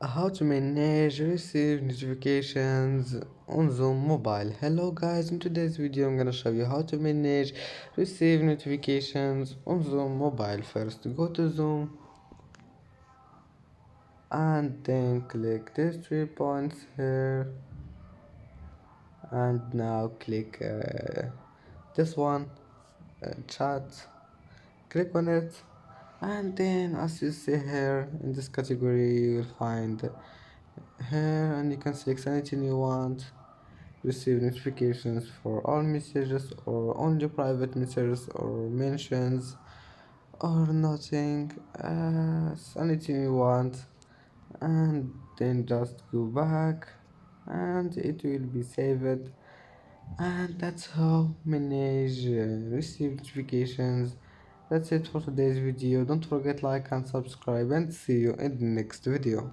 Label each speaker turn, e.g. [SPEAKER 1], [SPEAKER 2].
[SPEAKER 1] How to manage receive notifications on Zoom mobile. Hello guys, in today's video I'm gonna show you how to manage receive notifications on Zoom mobile. First go to Zoom and then click these 3 points here, and now click this one, chat. Click on it, and then as you see here in this category you will find here, and you can select anything you want. Receive notifications for all messages or only private messages or mentions or nothing, anything you want, and then just go back and it will be saved. And that's how manage receive notifications. That's it for today's video. Don't forget like and subscribe, and see you in the next video.